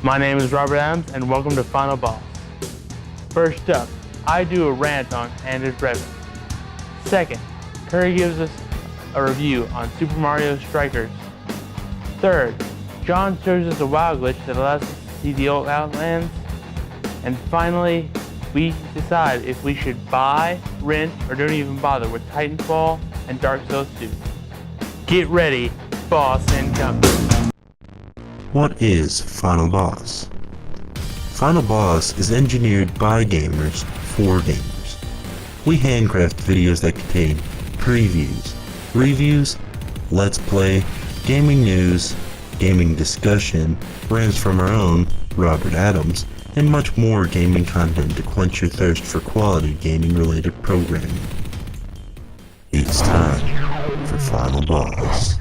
My name is Robert Adams, and welcome to Final Boss. First up, I do a rant on Anders Breivik. Second, Curry gives us a review on Super Mario Strikers. Third, John shows us a WoW glitch that allows us to see the old Outlands. And finally, we decide if we should buy, rent, or don't even bother with Titanfall and Dark Souls 2. Get ready, boss incoming. What is Final Boss? Final Boss is engineered by gamers for gamers. We handcraft videos that contain previews, reviews, let's play, gaming news, gaming discussion, rants from our own, Robert Adams, and much more gaming content to quench your thirst for quality gaming-related programming. It's time for Final Boss.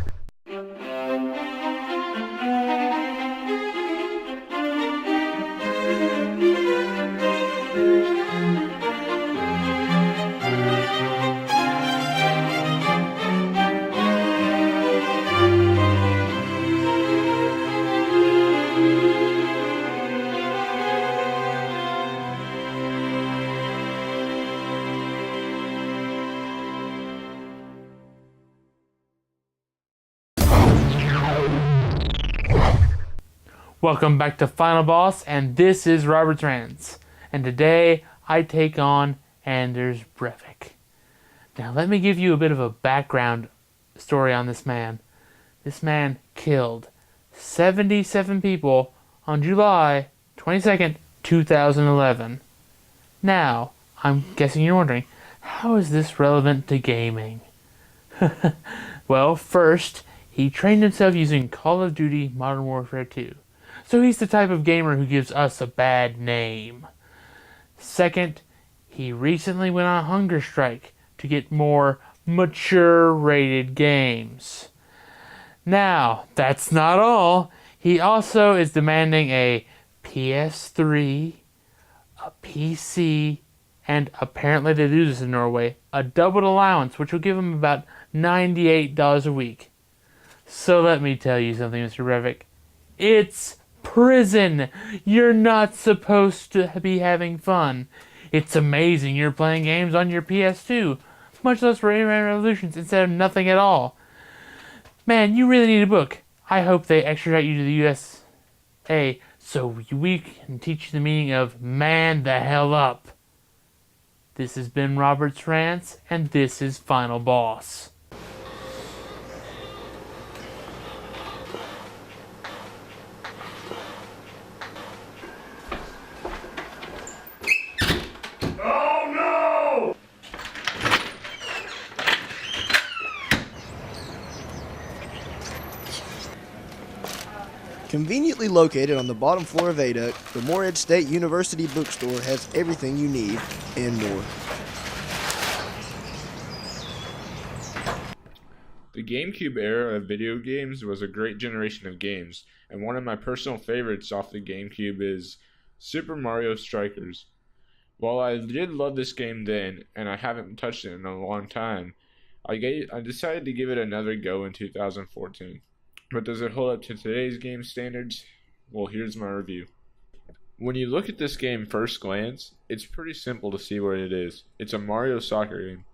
Welcome back to Final Boss, and this is Robert's Rants. And today, I take on Anders Breivik. Now, let me give you a bit of a background story on this man. This man killed 77 people on July 22nd, 2011. Now, I'm guessing you're wondering, how is this relevant to gaming? Well, first, he trained himself using Call of Duty Modern Warfare 2. So he's the type of gamer who gives us a bad name. Second, he recently went on hunger strike to get more mature rated games. Now, that's not all. He also is demanding a PS3, a PC, and apparently they do this in Norway, a doubled allowance, which will give him about $98 a week. So let me tell you something, Mr. Breivik. It's prison. You're not supposed to be having fun. It's amazing you're playing games on your PS2, much less Rayman Revolutions, instead of nothing at all. Man, you really need a book. I hope they extradite you to the USA so we can teach you the meaning of man the hell up. This has been Robert's Rants, and this is Final Boss. Conveniently located on the bottom floor of Ada, the Morehead State University bookstore has everything you need and more. The GameCube era of video games was a great generation of games, and one of my personal favorites off the GameCube is Super Mario Strikers. While I did love this game then, and I haven't touched it in a long time, I decided to give it another go in 2014. But does it hold up to today's game standards? Well, here's my review. When you look at this game first glance, it's pretty simple to see what it is. It's a Mario soccer game.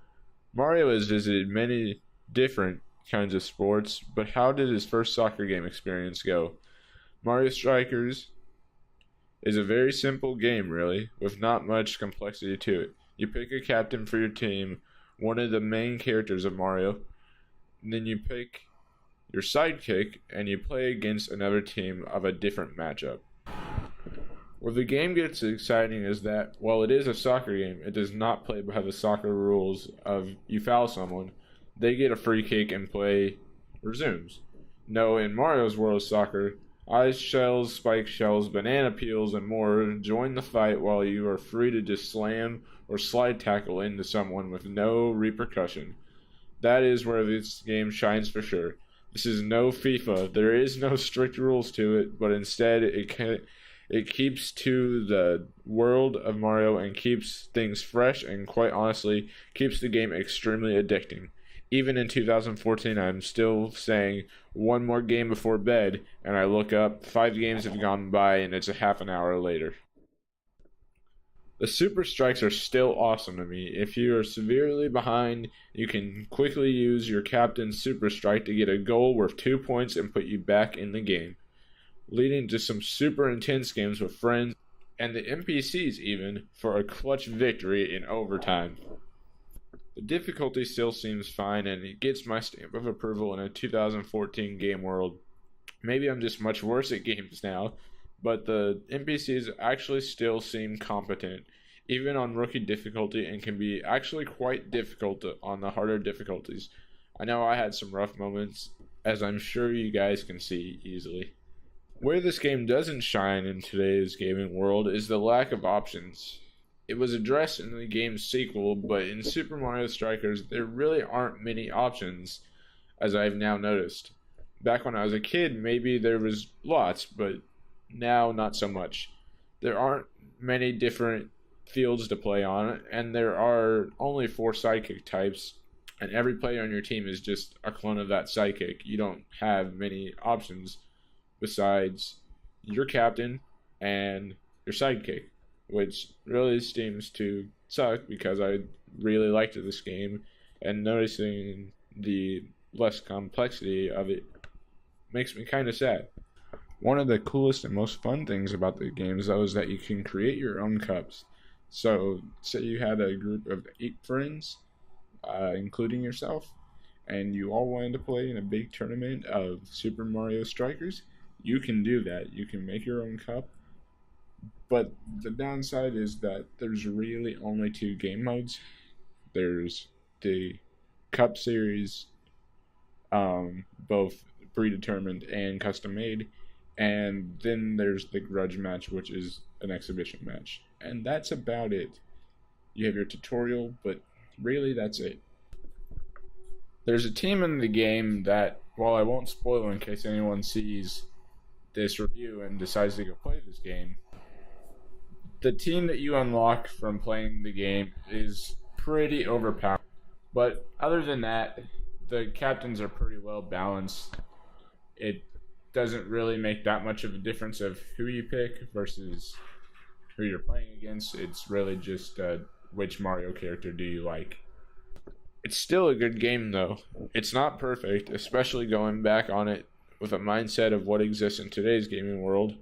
Mario has visited many different kinds of sports, but how did his first soccer game experience go? Mario Strikers is a very simple game, really, with not much complexity to it. You pick a captain for your team, one of the main characters of Mario, and then you pick your sidekick, and you play against another team of a different matchup. Where the game gets exciting is that, while it is a soccer game, it does not play by the soccer rules of you foul someone, they get a free kick and play resumes. No, in Mario's World of Soccer, ice shells, spike shells, banana peels, and more join the fight while you are free to just slam or slide tackle into someone with no repercussion. That is where this game shines for sure. This is no FIFA. There is no strict rules to it, but instead it keeps to the world of Mario and keeps things fresh and, quite honestly, keeps the game extremely addicting. Even in 2014, I'm still saying one more game before bed, and I look up, 5 games have gone by, and it's a half an hour later. The super strikes are still awesome to me. If you are severely behind, you can quickly use your captain's super strike to get a goal worth 2 points and put you back in the game, leading to some super intense games with friends and the NPCs even for a clutch victory in overtime. The difficulty still seems fine, and it gets my stamp of approval in a 2014 game world. Maybe I'm just much worse at games now, but the NPCs actually still seem competent, even on rookie difficulty, and can be actually quite difficult on the harder difficulties. I know I had some rough moments, as I'm sure you guys can see easily. Where this game doesn't shine in today's gaming world is the lack of options. It was addressed in the game's sequel, but in Super Mario Strikers, there really aren't many options, as I've now noticed. Back when I was a kid, maybe there was lots, but now not so much. There aren't many different fields to play on, and there are only 4 sidekick types, and every player on your team is just a clone of that sidekick. You don't have many options besides your captain and your sidekick, which really seems to suck because I really liked this game, and noticing the less complexity of it makes me kind of sad. One of the coolest and most fun things about the games, though, is that you can create your own cups. So, say you had a group of 8 friends, including yourself, and you all wanted to play in a big tournament of Super Mario Strikers, you can do that. You can make your own cup. But the downside is that there's really only 2 game modes. There's the Cup Series, both predetermined and custom made, and then there's the Grudge match, which is an exhibition match. And that's about it. You have your tutorial, but really that's it. There's a team in the game that, while I won't spoil in case anyone sees this review and decides to go play this game, the team that you unlock from playing the game is pretty overpowered. But other than that, the captains are pretty well balanced. It doesn't really make that much of a difference of who you pick versus who you're playing against. It's really just which Mario character do you like. It's still a good game though. It's not perfect, especially going back on it with a mindset of what exists in today's gaming world.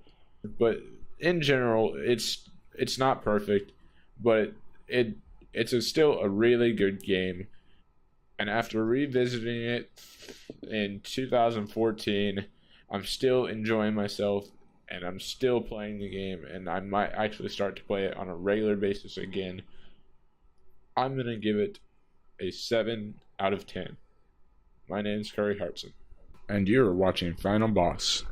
But in general, it's not perfect, but it's still a really good game. And after revisiting it in 2014, I'm still enjoying myself, and I'm still playing the game, and I might actually start to play it on a regular basis again. I'm going to give it a 7 out of 10. My name's Curry Hartson, and you're watching Final Boss.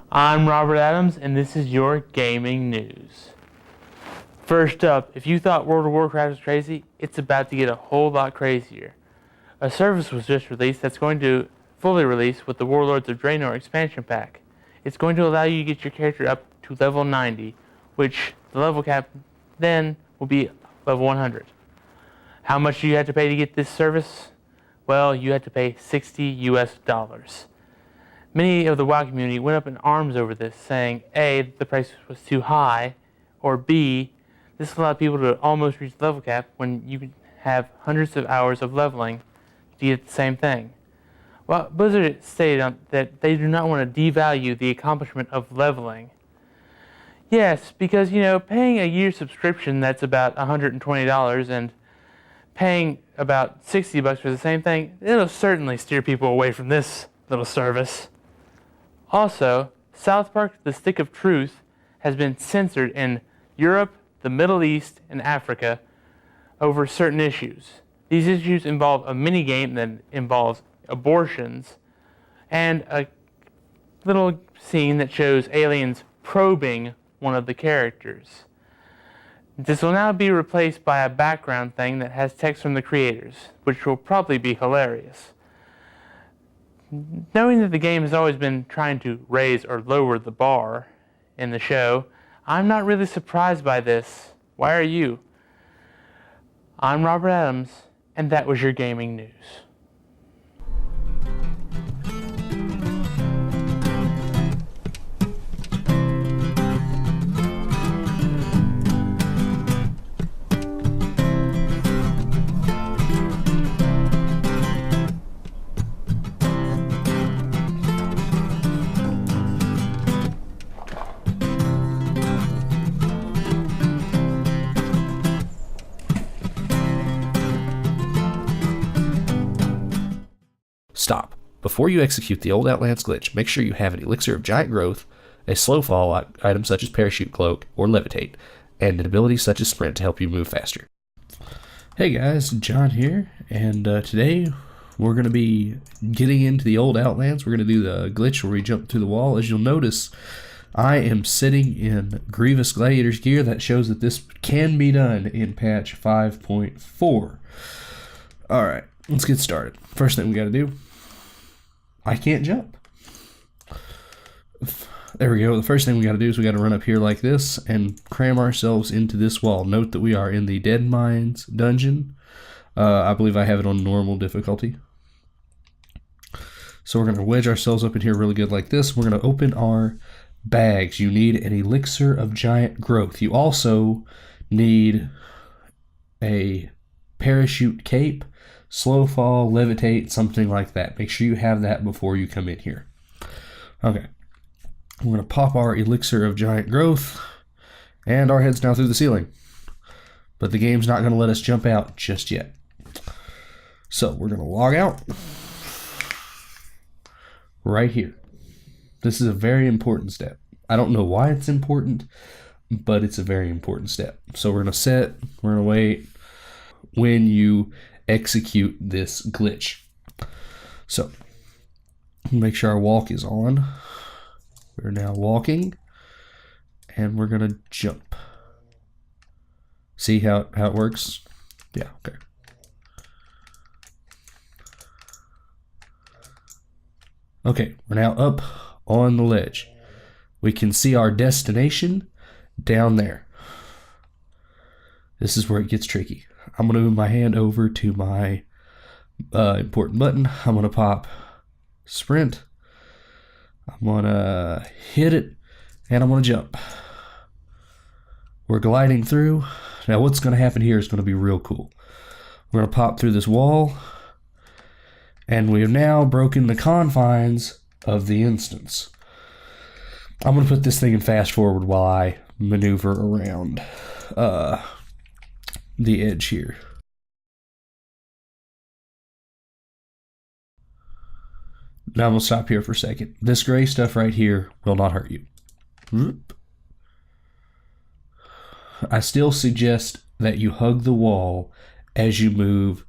I'm Robert Adams, and this is your gaming news. First up, if you thought World of Warcraft was crazy, it's about to get a whole lot crazier. A service was just released that's going to fully release with the Warlords of Draenor expansion pack. It's going to allow you to get your character up to level 90, which the level cap then will be level 100. How much do you have to pay to get this service? Well, you had to pay $60 US. Many of the WoW community went up in arms over this, saying A, the price was too high, or B, this allowed people to almost reach the level cap when you could have hundreds of hours of leveling to get the same thing. Well, Blizzard stated that they do not want to devalue the accomplishment of leveling. Yes, because, paying a year subscription that's about $120 and paying about $60 for the same thing, it'll certainly steer people away from this little service. Also, South Park The Stick of Truth has been censored in Europe, the Middle East, and Africa over certain issues. These issues involve a minigame that involves abortions and a little scene that shows aliens probing one of the characters. This will now be replaced by a background thing that has text from the creators, which will probably be hilarious. Knowing that the game has always been trying to raise or lower the bar in the show, I'm not really surprised by this. Why are you? I'm Robert Adams, and that was your gaming news. Stop. Before you execute the Old Outlands glitch, make sure you have an Elixir of Giant Growth, a slow fall item such as Parachute Cloak or Levitate, and an ability such as Sprint to help you move faster. Hey guys, John here, and today we're going to be getting into the Old Outlands. We're going to do the glitch where we jump through the wall. As you'll notice, I am sitting in Grievous Gladiator's gear. That shows that this can be done in patch 5.4. Alright, let's get started. First thing we got to do, I can't jump. There we go. The first thing we got to do is we got to run up here like this and cram ourselves into this wall. Note that we are in the Dead Mines dungeon. I believe I have it on normal difficulty. So we're going to wedge ourselves up in here really good like this. We're going to open our bags. You need an Elixir of Giant Growth. You also need a Parachute Cape, Slow Fall, Levitate, something like that. Make sure you have that before you come in here. Okay. We're going to pop our Elixir of Giant Growth, and our head's now through the ceiling. But the game's not going to let us jump out just yet. So we're going to log out right here. This is a very important step. I don't know why it's important, but it's a very important step. So we're going to set, we're going to wait when you execute this glitch. So make sure our walk is on. We're now walking, and we're gonna jump. See how it works? Yeah, okay. Okay, we're now up on the ledge. We can see our destination down there. This is where it gets tricky. I'm going to move my hand over to my important button. I'm going to pop Sprint. I'm going to hit it, and I'm going to jump. We're gliding through. Now what's going to happen here is going to be real cool. We're going to pop through this wall, and we have now broken the confines of the instance. I'm going to put this thing in fast forward while I maneuver around the edge here. Now I'm going to stop here for a second. This gray stuff right here will not hurt you. I still suggest that you hug the wall as you move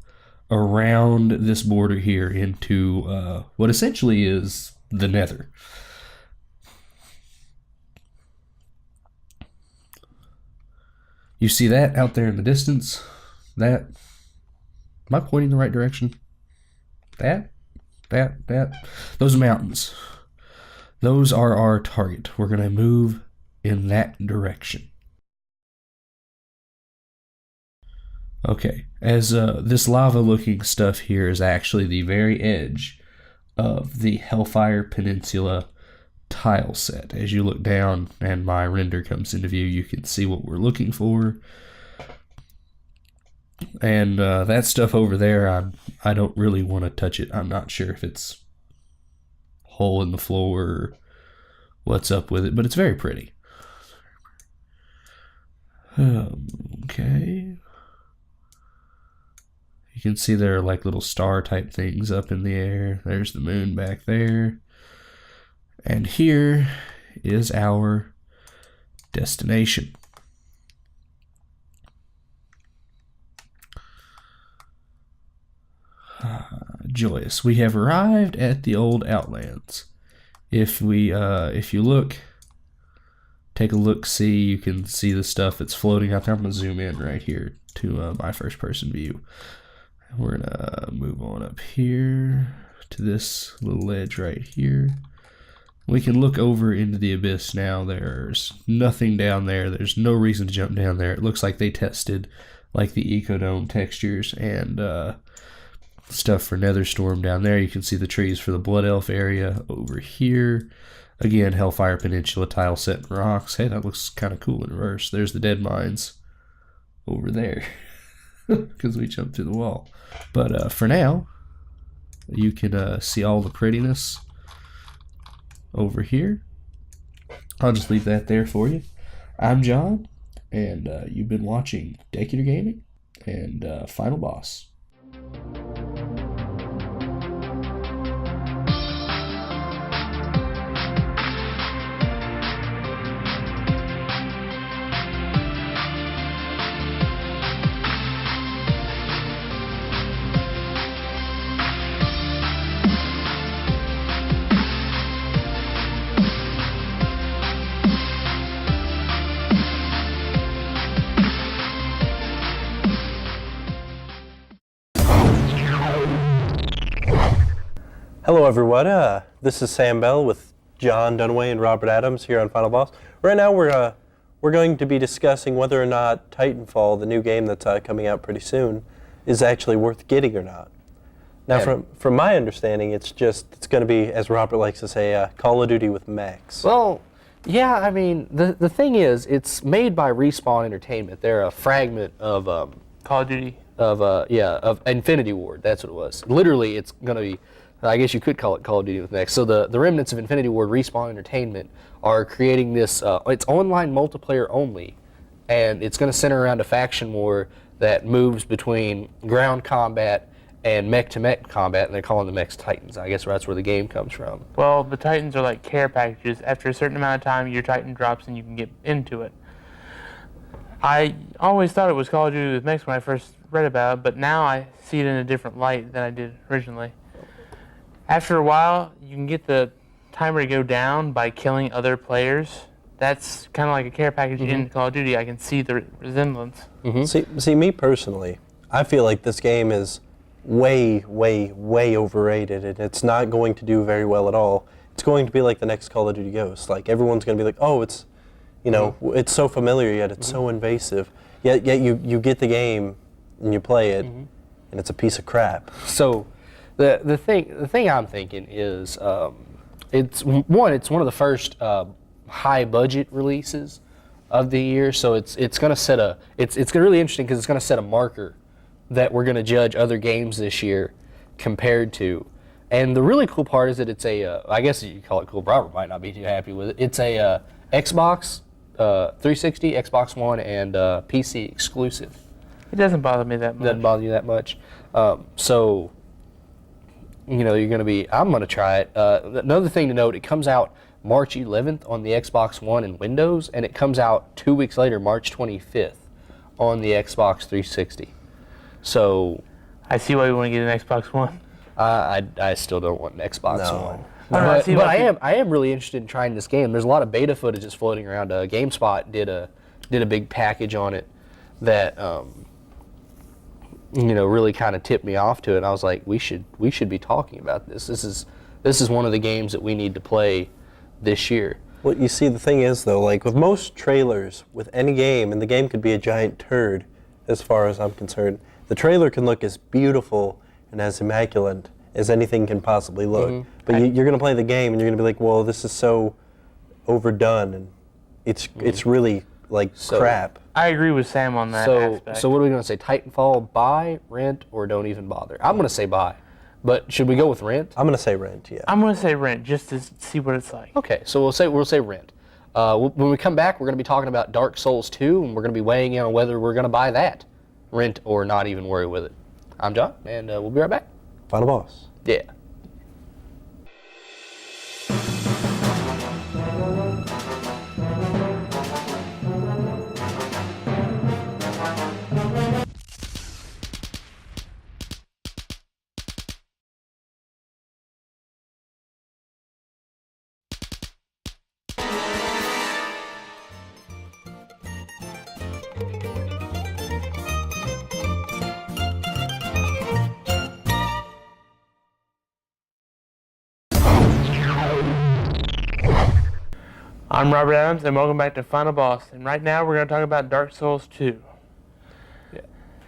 around this border here into what essentially is the Nether. You see that out there in the distance? That? Am I pointing the right direction? That? Those mountains. Those are our target. We're going to move in that direction. Okay, as this lava-looking stuff here is actually the very edge of the Hellfire Peninsula tile set. As you look down and my render comes into view, you can see what we're looking for. And that stuff over there, I don't really want to touch it. I'm not sure if it's hole in the floor or what's up with it, but it's very pretty. Okay. You can see there are like little star type things up in the air. There's the moon back there. And here is our destination. Joyous. We have arrived at the old Outlands. If you look, take a look, see, you can see the stuff that's floating out there. I'm going to zoom in right here to my first person view. We're going to move on up here to this little ledge right here. We can look over into the abyss now. There's nothing down there. There's no reason to jump down there. It looks like they tested like the Ecodome textures and stuff for Netherstorm down there. You can see the trees for the Blood Elf area over here. Again, Hellfire Peninsula tile set in rocks. Hey, that looks kind of cool in reverse. There's the Dead Mines over there because we jumped through the wall. But for now, you can see all the prettiness over here. I'll just leave that there for you. I'm John, and you've been watching Deck Eater Gaming and Final Boss. Hello everyone, this is Sam Bell with John Dunaway and Robert Adams here on Final Boss. Right now we're going to be discussing whether or not Titanfall, the new game that's coming out pretty soon, is actually worth getting or not. Now from my understanding, it's going to be, as Robert likes to say, Call of Duty with mechs. Well, yeah, I mean, the thing is, it's made by Respawn Entertainment. They're a fragment of Call of Duty. Of Infinity Ward. That's what it was. Literally, it's going to be, I guess you could call it Call of Duty with mechs. So the remnants of Infinity Ward, Respawn Entertainment, are creating this, it's online multiplayer only, and it's going to center around a faction war that moves between ground combat and mech-to-mech combat, and they're calling the mechs Titans. I guess that's where the game comes from. Well, the Titans are like care packages. After a certain amount of time, your Titan drops and you can get into it. I always thought it was Call of Duty with mechs when I first read about it, but now I see it in a different light than I did originally. After a while, you can get the timer to go down by killing other players. That's kind of like a care package in Call of Duty. I can see the resemblance. See, me personally, I feel like this game is way, way, way overrated, and it's not going to do very well at all. It's going to be like the next Call of Duty Ghost. Like, everyone's going to be like, oh, it's, you know, it's so familiar, yet it's so invasive. Yet you get the game, and you play it, and it's a piece of crap. So the thing I'm thinking is it's one of the first high budget releases of the year, so it's going to set it's really interesting because it's going to set a marker that we're going to judge other games this year compared to. And the really cool part is that it's I guess you call it cool, Robert might not be too happy with it. It's a Xbox 360, Xbox One, and PC exclusive. It doesn't bother me that much. Doesn't bother you that much. So, you know, I'm going to try it. Another thing to note, it comes out March 11th on the Xbox One and Windows, and it comes out 2 weeks later, March 25th, on the Xbox 360. So, I see why you want to get an Xbox One. I still don't want an Xbox One. No. But I am really interested in trying this game. There's a lot of beta footage that's floating around. GameSpot did a big package on it that you know, really kind of tipped me off to it. And I was like, we should be talking about this. This is one of the games that we need to play this year. Well, you see, the thing is, though, like with most trailers, with any game, and the game could be a giant turd, as far as I'm concerned, the trailer can look as beautiful and as immaculate as anything can possibly look. But you're going to play the game, and you're going to be like, well, this is so overdone, and it's really like crap. I agree with Sam on that aspect. So what are we going to say? Titanfall, buy, rent, or don't even bother? I'm going to say buy. But should we go with rent? I'm going to say rent, yeah. I'm going to say rent just to see what it's like. Okay, so we'll say rent. When we come back, we're going to be talking about Dark Souls 2, and we're going to be weighing in on whether we're going to buy that, rent, or not even worry with it. I'm John, and we'll be right back. Final Boss. Yeah. I'm Robert Adams, and welcome back to Final Boss. And right now we're going to talk about Dark Souls 2. Yeah.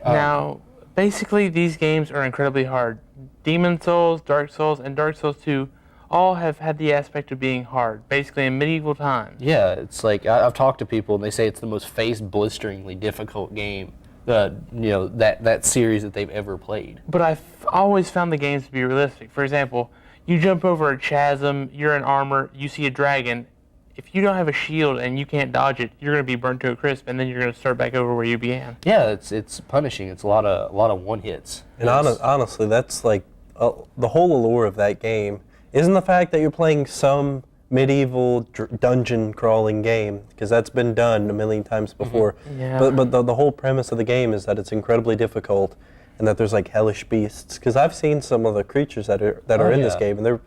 Now, basically these games are incredibly hard. Demon Souls, Dark Souls, and Dark Souls 2 all have had the aspect of being hard, basically in medieval times. Yeah, it's like I've talked to people and they say it's the most face-blisteringly difficult game, that series that they've ever played. But I've always found the games to be realistic. For example, you jump over a chasm, you're in armor, you see a dragon. If you don't have a shield and you can't dodge it, you're going to be burnt to a crisp, and then you're going to start back over where you began. Yeah, it's punishing. It's a lot of one hits. And honestly, that's like the whole allure of that game isn't the fact that you're playing some medieval dungeon crawling game, because that's been done a million times before. Yeah. But the whole premise of the game is that it's incredibly difficult and that there's like hellish beasts. Because I've seen some of the creatures that are in this game, and they're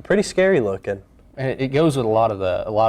pretty scary looking. And it goes with a lot of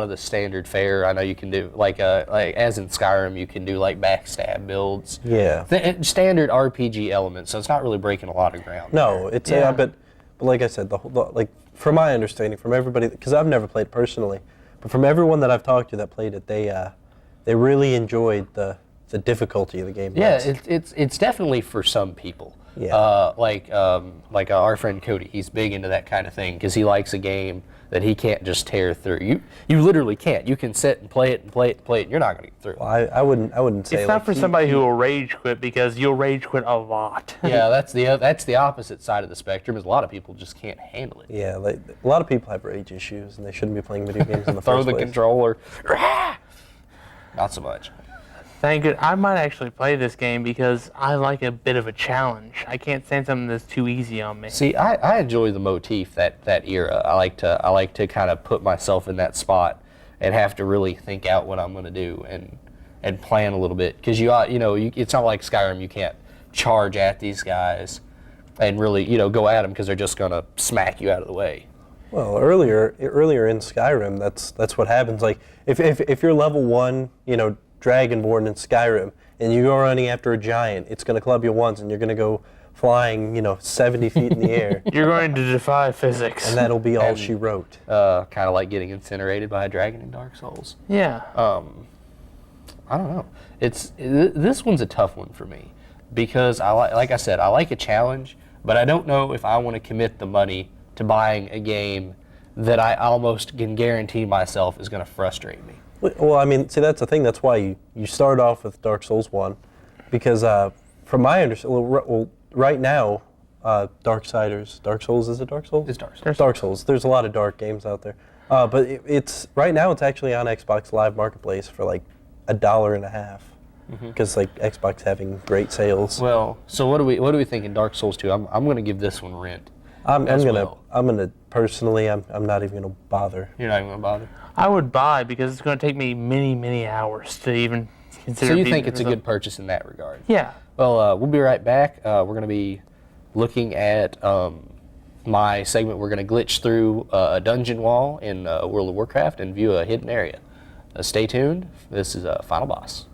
the standard fare. I know you can do like as in Skyrim, you can do like backstab builds. Yeah. Standard RPG elements. So it's not really breaking a lot of ground. No, it's but like I said, like from my understanding, from everybody, because I've never played personally, but from everyone that I've talked to that played it, they really enjoyed the difficulty of the game. Yeah, it's definitely for some people. Yeah. Like our friend Cody, he's big into that kind of thing because he likes a game that he can't just tear through. You literally can't. You can sit and play it and play it and play it, and you're not going to get through. Well, I wouldn't say It's not for somebody who will rage quit, because you'll rage quit a lot. Yeah, that's the opposite side of the spectrum. Is a lot of people just can't handle it. Yeah, a lot of people have rage issues, and they shouldn't be playing video games in the Throw first the place. controller. Not so much. Thank you. I might actually play this game because I like a bit of a challenge. I can't stand something that's too easy on me. See, I enjoy the motif that era. I like to kind of put myself in that spot and have to really think out what I'm going to do and plan a little bit, because it's not like Skyrim. You can't charge at these guys and really go at them, because they're just going to smack you out of the way. Well, earlier in Skyrim, that's what happens. Like if you're level 1, Dragonborn in Skyrim, and you go running after a giant, it's going to club you once, and you're going to go flying, 70 feet in the air. You're going to defy physics. And that'll be all she wrote. Kind of like getting incinerated by a dragon in Dark Souls. Yeah. I don't know. This one's a tough one for me, because like I said, I like a challenge, but I don't know if I want to commit the money to buying a game that I almost can guarantee myself is going to frustrate me. Well, I mean, see, that's the thing. That's why you start off with Dark Souls 1, because from my understanding, right now, Dark Souls, is it Dark Souls? It's Dark Souls. Dark Souls. There's a lot of dark games out there. But it's right now it's actually on Xbox Live Marketplace for like $1.50, because like Xbox having great sales. Well, so what do we think in Dark Souls 2? I'm going to give this one rent. I'm gonna personally, I'm not even gonna bother. You're not even going to bother? I would buy, because it's going to take me many, many hours to even consider. So you think it's a good purchase in that regard? Yeah. Well, we'll be right back. We're going to be looking at my segment. We're going to glitch through a dungeon wall in World of Warcraft and view a hidden area. Stay tuned. This is Final Boss.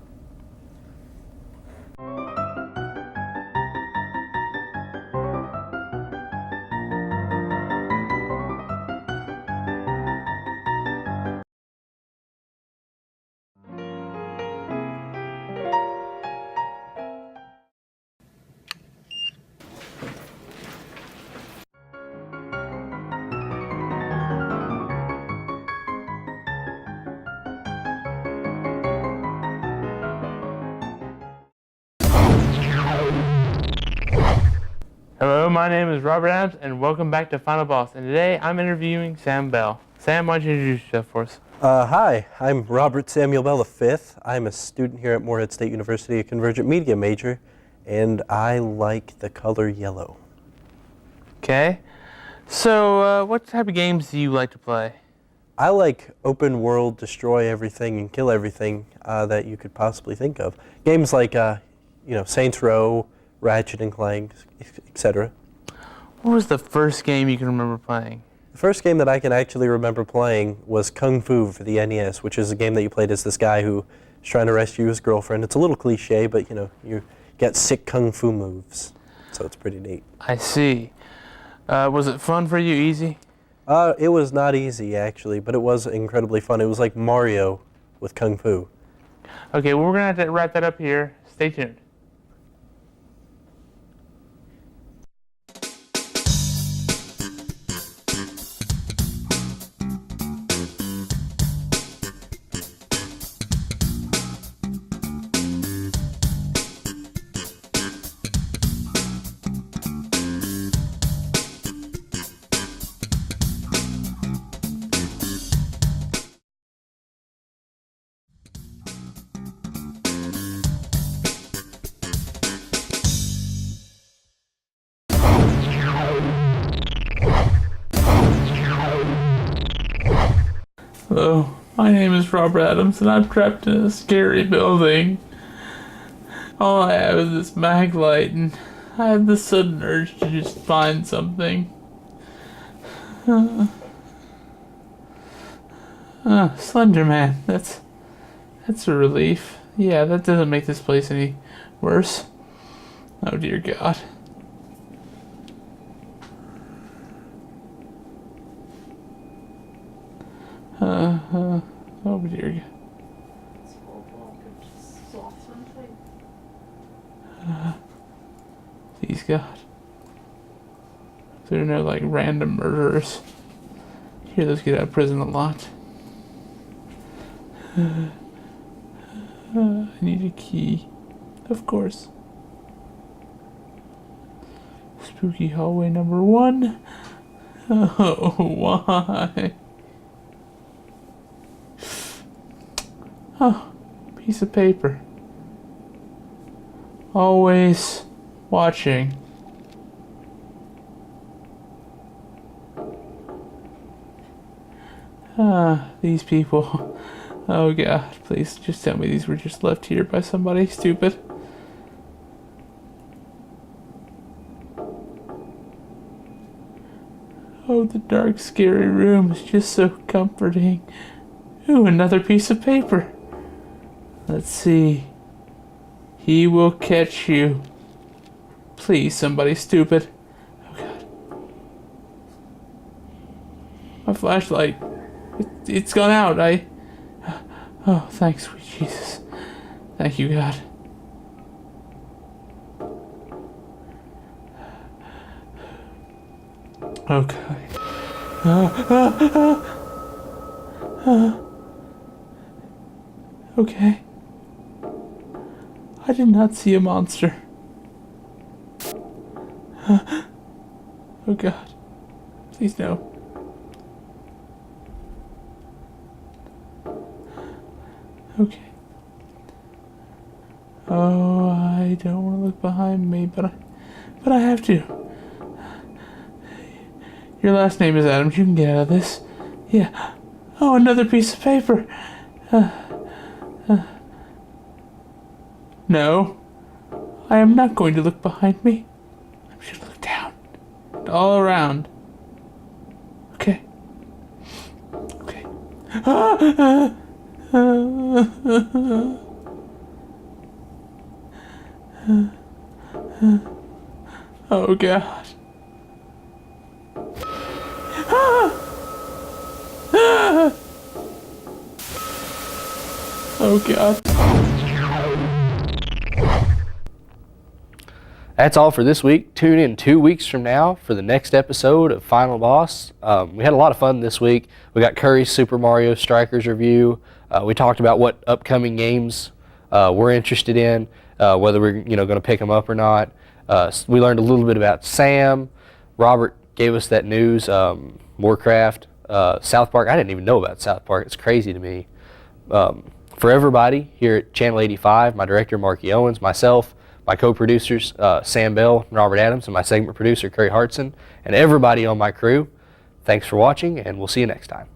Hello, my name is Robert Adams, and welcome back to Final Boss. And today I'm interviewing Sam Bell. Sam, why don't you introduce yourself for us? Hi, I'm Robert Samuel Bell V. I'm a student here at Morehead State University, a Convergent Media major, and I like the color yellow. Okay. So, what type of games do you like to play? I like open world, destroy everything and kill everything that you could possibly think of. Games like, Saints Row, Ratchet and Clank, etc. What was the first game you can remember playing? The first game that I can actually remember playing was Kung Fu for the NES, which is a game that you played as this guy who is trying to rescue his girlfriend. It's a little cliche, but you get sick Kung Fu moves, so it's pretty neat. I see. Was it fun for you, easy? It was not easy, actually, but it was incredibly fun. It was like Mario with Kung Fu. Okay, well, we're going to have to wrap that up here. Stay tuned. Hello, my name is Robert Adams, and I'm trapped in a scary building. All I have is this mag light, and I have this sudden urge to just find something. Slender Man, that's a relief. Yeah, that doesn't make this place any worse. Oh dear God. Oh dear. Please God. There are no like random murderers. Hear those get out of prison a lot. I need a key. Of course. Spooky hallway number 1. Oh, why? Oh, piece of paper. Always watching. These people. Oh God, please just tell me these were just left here by somebody stupid. Oh, the dark, scary room is just so comforting. Ooh, another piece of paper. Let's see. He will catch you. Please, somebody stupid. Oh God. My flashlight. It's gone out. Oh, thanks, sweet Jesus. Thank you, God. Okay. Okay. I did not see a monster. Oh God. Please no. Okay. Oh, I don't want to look behind me, but I have to. Your last name is Adams. You can get out of this. Yeah. Oh, another piece of paper. No. I am not going to look behind me. I'm just going to look down. And all around. Okay. Okay. Oh God. Oh God. That's all for this week. Tune in 2 weeks from now for the next episode of Final Boss. We had a lot of fun this week. We got Curry's Super Mario Strikers review. We talked about what upcoming games we're interested in, whether we're going to pick them up or not. We learned a little bit about Sam. Robert gave us that news, Warcraft, South Park. I didn't even know about South Park. It's crazy to me. For everybody here at Channel 85, my director Marky Owens, myself, my co-producers Sam Bell, Robert Adams, and my segment producer Curry Hartson, and everybody on my crew, thanks for watching, and we'll see you next time.